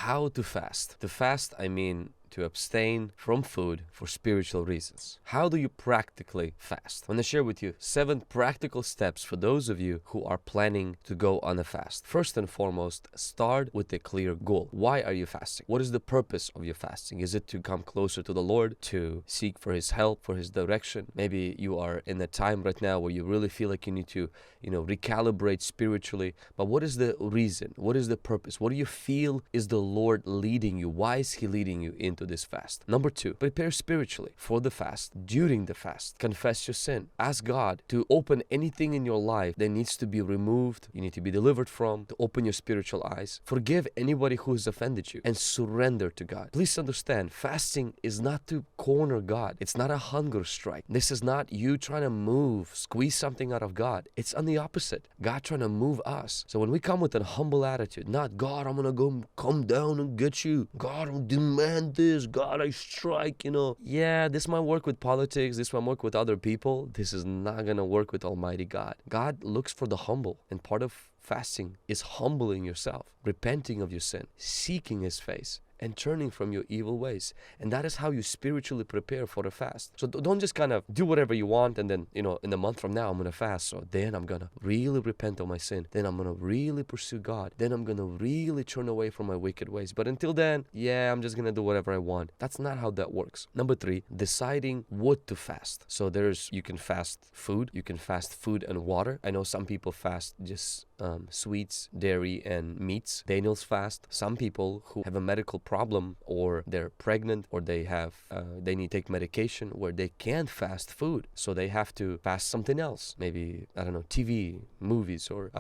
how to fast. To fast, I mean to abstain from food for spiritual reasons. How do you practically fast? I want to share with you 7 practical steps for those of you who are planning to go on a fast. First and foremost, start with a clear goal. Why are you fasting? What is the purpose of your fasting? Is it to come closer to the Lord, to seek for His help, for His direction? Maybe you are in a time right now where you really feel like you need to, recalibrate spiritually. But what is the reason? What is the purpose? What do you feel is the Lord leading you? Why is He leading you into this fast? Number 2, prepare spiritually for the fast. During the fast, confess your sin. Ask God to open anything in your life that needs to be removed, you need to be delivered from, to open your spiritual eyes. Forgive anybody who has offended you and surrender to God. Please understand, fasting is not to corner God. It's not a hunger strike. This is not you trying to squeeze something out of God. It's on the opposite. God trying to move us. So when we come with a humble attitude, not God, I'm gonna go come down and get you. God, I'll demand this. God, I strike, Yeah, this might work with politics. This might work with other people. This is not going to work with Almighty God. God looks for the humble. And part of fasting is humbling yourself, repenting of your sin, seeking His face, and turning from your evil ways. And that is how you spiritually prepare for a fast. So don't just kind of do whatever you want and then, in a month from now, I'm going to fast. So then I'm going to really repent of my sin. Then I'm going to really pursue God. Then I'm going to really turn away from my wicked ways. But until then, I'm just going to do whatever I want. That's not how that works. Number 3, deciding what to fast. So you can fast food. You can fast food and water. I know some people fast just sweets, dairy, and meats. Daniel's fast. Some people who have a medical problem, or they're pregnant, or they need to take medication where they can't fast food, so they have to fast something else. Maybe, I don't know, TV, movies, or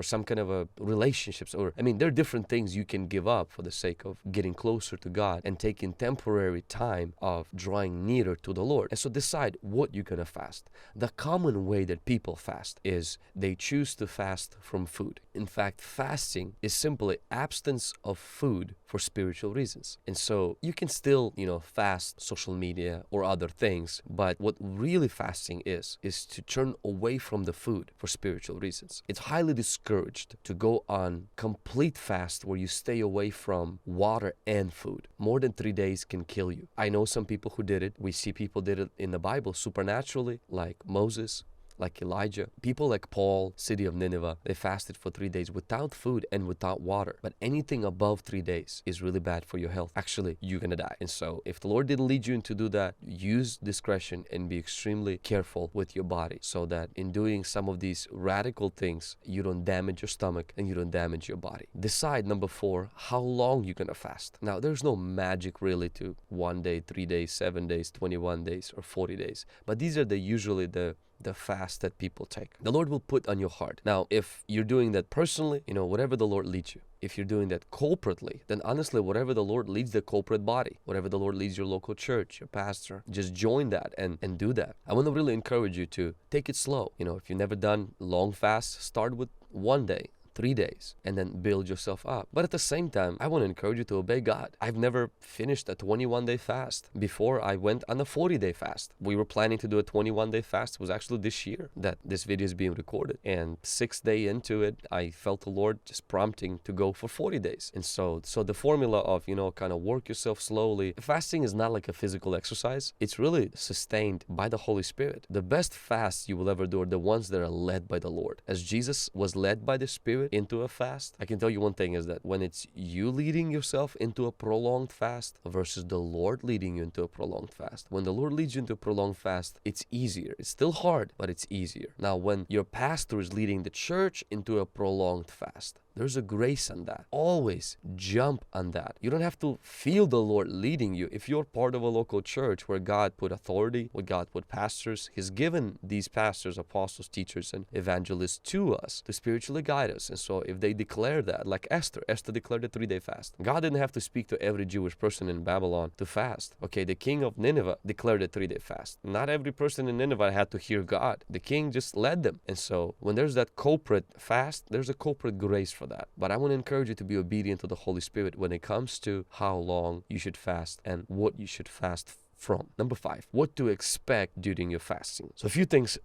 some kind of a relationships, there are different things you can give up for the sake of getting closer to God and taking temporary time of drawing nearer to the Lord. And so decide what you're gonna fast. The common way that people fast is they choose to fast from food. In fact, fasting is simply abstinence of food for spiritual reasons. And so you can still, fast social media or other things, but what really fasting is to turn away from the food for spiritual reasons. It's highly discouraged to go on complete fast where you stay away from water and food. More than 3 days can kill you. I know some people who did it. We see people did it in the Bible supernaturally, like Moses, like Elijah. People like Paul, city of Nineveh, they fasted for 3 days without food and without water. But anything above 3 days is really bad for your health. Actually, you're gonna die. And so if the Lord didn't lead you to do that, use discretion and be extremely careful with your body, so that in doing some of these radical things, you don't damage your stomach and you don't damage your body. Decide, number 4, how long you're gonna fast. Now, there's no magic really to 1 day, 3 days, 7 days, 21 days, or 40 days. But these are usually the fast that people take. The Lord will put on your heart. Now, if you're doing that personally, whatever the Lord leads you. If you're doing that corporately, then honestly, whatever the Lord leads the corporate body, whatever the Lord leads your local church, your pastor, just join that and do that. I want to really encourage you to take it slow. If you've never done long fasts, start with 1 day, 3 days, and then build yourself up. But at the same time, I want to encourage you to obey God. I've never finished a 21-day fast. Before, I went on a 40-day fast. We were planning to do a 21-day fast. It was actually this year that this video is being recorded. And 6th day into it, I felt the Lord just prompting to go for 40 days. And so the formula of, kind of work yourself slowly. Fasting is not like a physical exercise. It's really sustained by the Holy Spirit. The best fasts you will ever do are the ones that are led by the Lord. As Jesus was led by the Spirit into a fast, I can tell you one thing is that when it's you leading yourself into a prolonged fast versus the Lord leading you into a prolonged fast, when the Lord leads you into a prolonged fast, it's easier. It's still hard, but it's easier. Now, when your pastor is leading the church into a prolonged fast, there's a grace on that. Always jump on that. You don't have to feel the Lord leading you. If you're part of a local church where God put authority, where God put pastors, He's given these pastors, apostles, teachers, and evangelists to us to spiritually guide us. And so if they declare that, like Esther declared a 3-day fast. God didn't have to speak to every Jewish person in Babylon to fast. Okay, the king of Nineveh declared a 3-day fast. Not every person in Nineveh had to hear God. The king just led them. And so when there's that corporate fast, there's a corporate grace for that. But I want to encourage you to be obedient to the Holy Spirit when it comes to how long you should fast and what you should fast from. Number 5, what to expect during your fasting. So a few things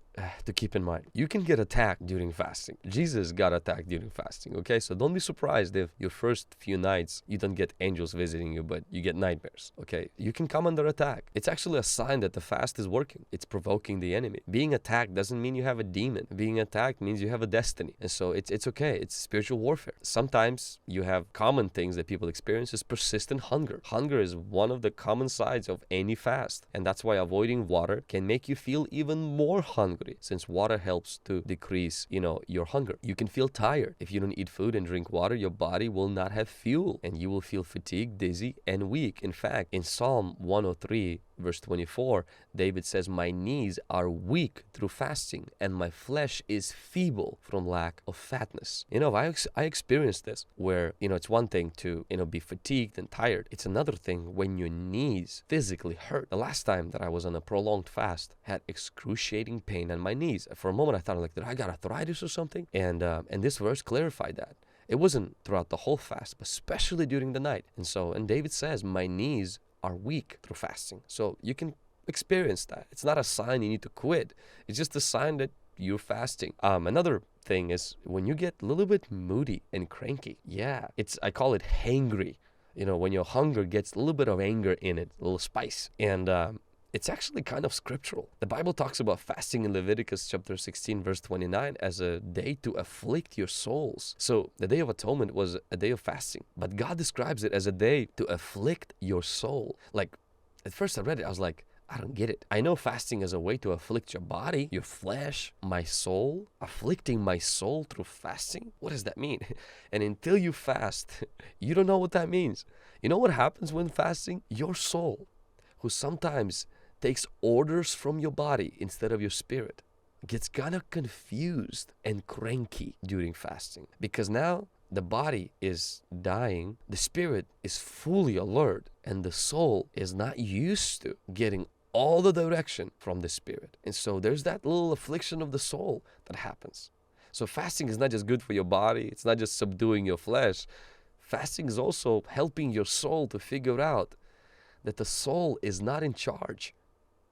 to keep in mind. You can get attacked during fasting. Jesus got attacked during fasting, okay? So don't be surprised if your first few nights you don't get angels visiting you, but you get nightmares, okay? You can come under attack. It's actually a sign that the fast is working. It's provoking the enemy. Being attacked doesn't mean you have a demon. Being attacked means you have a destiny. And so it's okay. It's spiritual warfare. Sometimes you have common things that people experience is persistent hunger. Hunger is one of the common sides of any fast. And that's why avoiding water can make you feel even more hungry, since water helps to decrease, your hunger. You can feel tired. If you don't eat food and drink water, your body will not have fuel and you will feel fatigued, dizzy, and weak. In fact, in Psalm 103, verse 24, David says, "My knees are weak through fasting, and my flesh is feeble from lack of fatness." I experienced this where, it's one thing to, be fatigued and tired. It's another thing when your knees physically hurt. The last time that I was on a prolonged fast, had excruciating pain on my knees. For a moment, I thought, did I got arthritis or something? And this verse clarified that. It wasn't throughout the whole fast, but especially during the night. And David says, "My knees are weak through fasting." So you can experience that. It's not a sign you need to quit. It's just a sign that you're fasting. Another thing is when you get a little bit moody and cranky. Yeah, I call it hangry. When your hunger gets a little bit of anger in it, a little spice. And it's actually kind of scriptural. The Bible talks about fasting in Leviticus chapter 16, verse 29 as a day to afflict your souls. So the Day of Atonement was a day of fasting, but God describes it as a day to afflict your soul. At first I read it, I was like, I don't get it. I know fasting is a way to afflict your body, your flesh, my soul. Afflicting my soul through fasting? What does that mean? And until you fast, you don't know what that means. You know what happens when fasting? Your soul, who sometimes takes orders from your body instead of your spirit, gets kind of confused and cranky during fasting, because now the body is dying, the spirit is fully alert, and the soul is not used to getting all the direction from the spirit. And so there's that little affliction of the soul that happens. So fasting is not just good for your body, it's not just subduing your flesh. Fasting is also helping your soul to figure out that the soul is not in charge.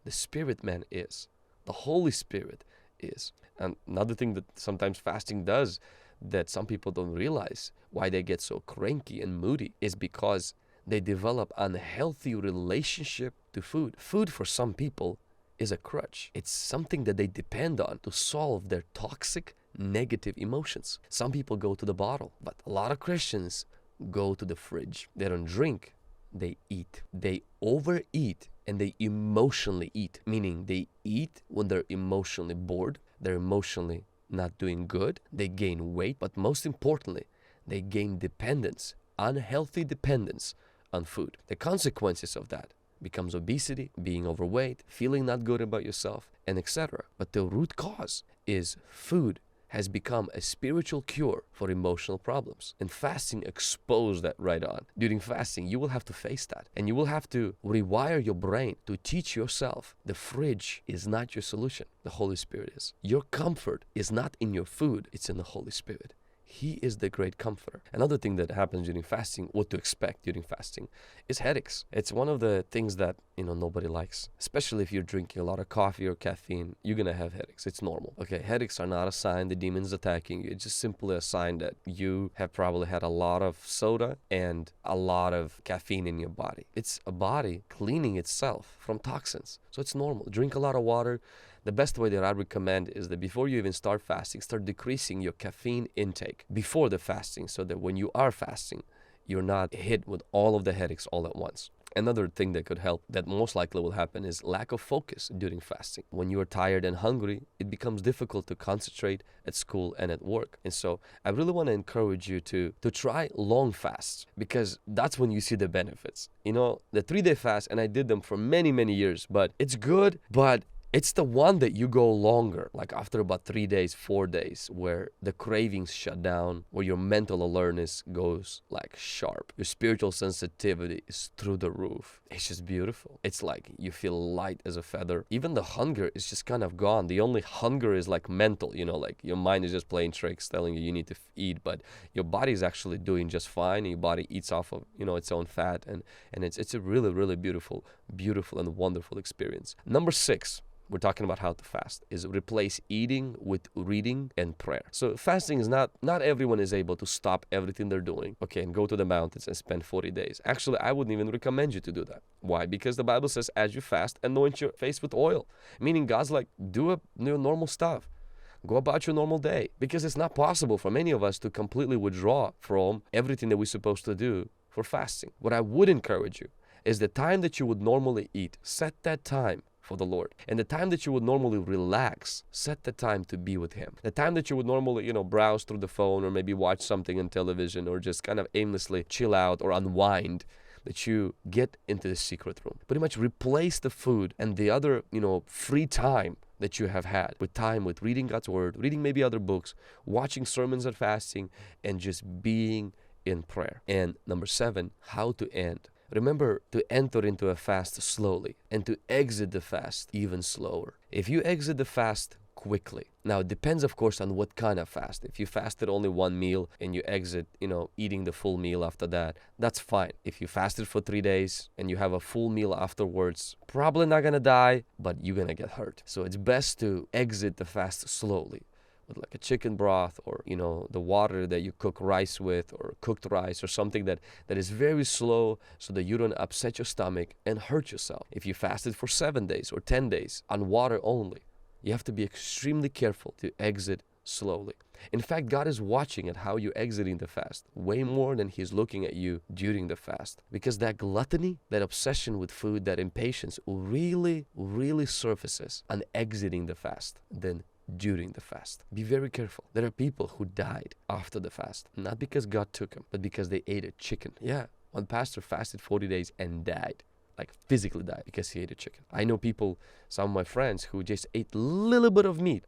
The spirit man is. The Holy Spirit is. And another thing that sometimes fasting does that some people don't realize, why they get so cranky and moody, is because they develop unhealthy relationship to food. Food for some people is a crutch. It's something that they depend on to solve their toxic, negative emotions. Some people go to the bottle, but a lot of Christians go to the fridge. They don't drink, they eat. They overeat and they emotionally eat, meaning they eat when they're emotionally bored, they're emotionally not doing good, they gain weight, but most importantly, they gain dependence, unhealthy dependence on food. The consequences of that becomes obesity, being overweight, feeling not good about yourself, and etc. But the root cause is food has become a spiritual cure for emotional problems. And fasting exposed that right on. During fasting, you will have to face that. And you will have to rewire your brain to teach yourself the fridge is not your solution. The Holy Spirit is. Your comfort is not in your food, it's in the Holy Spirit. He is the great comforter. Another thing that happens during fasting, what to expect during fasting, is headaches. It's one of the things that, nobody likes. Especially if you're drinking a lot of coffee or caffeine, you're going to have headaches. It's normal. Okay, headaches are not a sign the demon's attacking you. It's just simply a sign that you have probably had a lot of soda and a lot of caffeine in your body. It's a body cleaning itself from toxins. So it's normal. Drink a lot of water. The best way that I recommend is that before you even start fasting, start decreasing your caffeine intake before the fasting, so that when you are fasting, you're not hit with all of the headaches all at once. Another thing that could help, that most likely will happen, is lack of focus during fasting. When you are tired and hungry, it becomes difficult to concentrate at school and at work. And so I really want to encourage you to try long fasts, because that's when you see the benefits. The 3-day fast, and I did them for many, many years, but it's good, but it's the one that you go longer, like after about 3 days, 4 days, where the cravings shut down, where your mental alertness goes like sharp. Your spiritual sensitivity is through the roof. It's just beautiful. It's like you feel light as a feather. Even the hunger is just kind of gone. The only hunger is like mental, like your mind is just playing tricks telling you need to eat, but your body is actually doing just fine. And your body eats off of, its own fat. And it's a really, really beautiful and wonderful experience. Number 6. we're talking about how to fast, is replace eating with reading and prayer. So fasting is not everyone is able to stop everything they're doing, okay, and go to the mountains and spend 40 days. Actually, I wouldn't even recommend you to do that. Why? Because the Bible says, as you fast, anoint your face with oil. Meaning God's like, do your normal stuff. Go about your normal day. Because it's not possible for many of us to completely withdraw from everything that we're supposed to do for fasting. What I would encourage you is the time that you would normally eat, set that time for the Lord. And the time that you would normally relax, set the time to be with Him. The time that you would normally, browse through the phone or maybe watch something on television or just kind of aimlessly chill out or unwind, that you get into the secret room. Pretty much replace the food and the other, free time that you have had with time with reading God's Word, reading maybe other books, watching sermons on fasting, and just being in prayer. And number 7, how to end. Remember to enter into a fast slowly and to exit the fast even slower. If you exit the fast quickly, now it depends of course on what kind of fast. If you fasted only one meal and you exit, eating the full meal after that, that's fine. If you fasted for 3 days and you have a full meal afterwards, probably not gonna die, but you're gonna get hurt. So it's best to exit the fast slowly, with like a chicken broth or, the water that you cook rice with, or cooked rice, or something that is very slow so that you don't upset your stomach and hurt yourself. If you fasted for 7 days or 10 days on water only, you have to be extremely careful to exit slowly. In fact, God is watching at how you're exiting the fast way more than He's looking at you during the fast. Because that gluttony, that obsession with food, that impatience really, really surfaces on exiting the fast than during the fast. Be very careful. There are people who died after the fast, not because God took them, but because they ate a chicken. Yeah, one pastor fasted 40 days and died. Like physically died because he ate a chicken. I know people, some of my friends, who just ate a little bit of meat,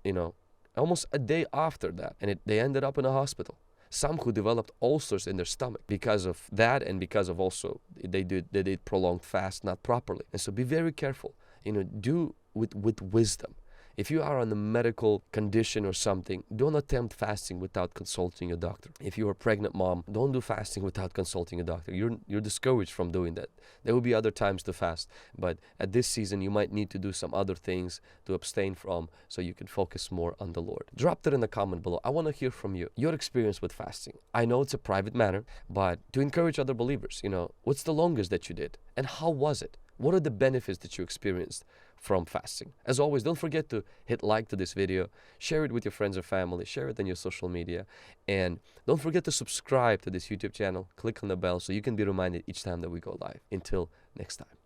almost a day after that, and they ended up in a hospital. Some who developed ulcers in their stomach because of that, and because of also they did prolonged fast not properly. And so be very careful. Do with wisdom. If you are on a medical condition or something, don't attempt fasting without consulting a doctor. If you're a pregnant mom, don't do fasting without consulting a doctor. You're discouraged from doing that. There will be other times to fast, but at this season, you might need to do some other things to abstain from so you can focus more on the Lord. Drop that in the comment below. I want to hear from you, your experience with fasting. I know it's a private matter, but to encourage other believers, what's the longest that you did? And how was it? What are the benefits that you experienced from fasting? As always, don't forget to hit like to this video, share it with your friends or family, share it on your social media, and don't forget to subscribe to this YouTube channel. Click on the bell so you can be reminded each time that we go live. Until next time.